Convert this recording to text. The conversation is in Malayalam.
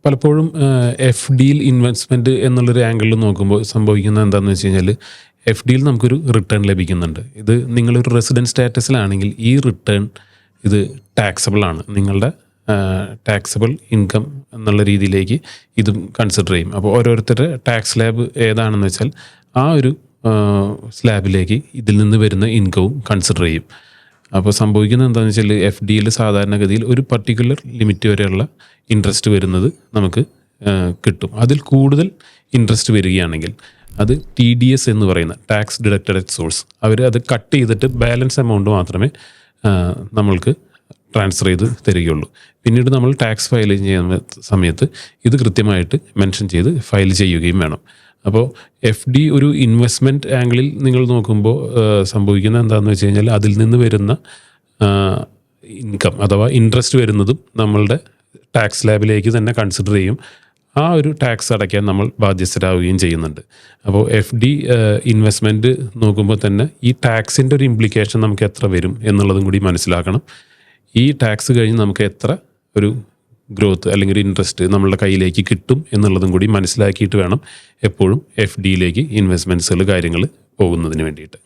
പലപ്പോഴും എഫ് ഡിയിൽ ഇൻവെസ്റ്റ്മെൻറ്റ് എന്നുള്ളൊരു ആംഗിളിൽ നോക്കുമ്പോൾ സംഭവിക്കുന്നത് എന്താണെന്ന് വെച്ച് കഴിഞ്ഞാൽ എഫ് ഡിയിൽ നമുക്കൊരു റിട്ടേൺ ലഭിക്കുന്നുണ്ട്. ഇത് നിങ്ങളൊരു റെസിഡൻറ്റ് സ്റ്റാറ്റസിലാണെങ്കിൽ ഈ റിട്ടേൺ ഇത് ടാക്സബിൾ ആണ്. നിങ്ങളുടെ ടാക്സബിൾ ഇൻകം എന്നുള്ള രീതിയിലേക്ക് ഇതും കൺസിഡർ ചെയ്യും. അപ്പോൾ ഓരോരുത്തരുടെ ടാക്സ് സ്ലാബ് ഏതാണെന്ന് വെച്ചാൽ ആ ഒരു സ്ലാബിലേക്ക് ഇതിൽ നിന്ന് വരുന്ന ഇൻകവും കൺസിഡർ ചെയ്യും. അപ്പോൾ സംഭവിക്കുന്നത് എന്താണെന്ന് വെച്ചാൽ എഫ് ഡിയിൽ സാധാരണഗതിയിൽ ഒരു പർട്ടിക്കുലർ ലിമിറ്റ് വരെയുള്ള ഇൻട്രസ്റ്റ് വരുന്നത് നമുക്ക് കിട്ടും. അതിൽ കൂടുതൽ ഇൻട്രസ്റ്റ് വരികയാണെങ്കിൽ അത് TDS എന്ന് പറയുന്ന ടാക്സ് ഡിഡക്റ്റഡ് അറ്റ് സോഴ്സ്, അവർ അത് കട്ട് ചെയ്തിട്ട് ബാലൻസ് എമൗണ്ട് മാത്രമേ നമ്മൾക്ക് ട്രാൻസ്ഫർ ചെയ്ത് തരികയുള്ളൂ. പിന്നീട് നമ്മൾ ടാക്സ് ഫയൽ ചെയ്യുന്ന സമയത്ത് ഇത് കൃത്യമായിട്ട് മെൻഷൻ ചെയ്ത് ഫയൽ ചെയ്യുകയും വേണം. അപ്പോൾ എഫ് ഡി ഒരു ഇൻവെസ്റ്റ്മെൻറ്റ് ആംഗിളിൽ നിങ്ങൾ നോക്കുമ്പോൾ സംഭവിക്കുന്നത് എന്താണെന്ന് വെച്ച് കഴിഞ്ഞാൽ അതിൽ നിന്ന് വരുന്ന ഇൻകം അഥവാ ഇൻട്രസ്റ്റ് വരുന്നതും നമ്മളുടെ ടാക്സ് സ്ലാബിലേക്ക് തന്നെ കൺസിഡർ ചെയ്യും. ആ ഒരു ടാക്സ് അടയ്ക്കാൻ നമ്മൾ ബാധ്യസ്ഥരാകുകയും ചെയ്യുന്നുണ്ട്. അപ്പോൾ എഫ് ഡി ഇൻവെസ്റ്റ്മെൻറ്റ് നോക്കുമ്പോൾ തന്നെ ഈ ടാക്സിൻ്റെ ഒരു ഇംപ്ലിക്കേഷൻ നമുക്ക് എത്ര വരും എന്നുള്ളതും കൂടി മനസ്സിലാക്കണം. ഈ ടാക്സ് കഴിഞ്ഞ് നമുക്ക് എത്ര ഒരു ഗ്രോത്ത് അല്ലെങ്കിൽ ഒരു ഇൻട്രസ്റ്റ് നമ്മളുടെ കയ്യിലേക്ക് കിട്ടും എന്നുള്ളതും കൂടി മനസ്സിലാക്കിയിട്ട് വേണം എപ്പോഴും എഫ് ഡിയിലേക്ക് ഇൻവെസ്റ്റ്മെൻറ്റ്സുകൾ കാര്യങ്ങൾ പോകുന്നതിന് വേണ്ടിയിട്ട്.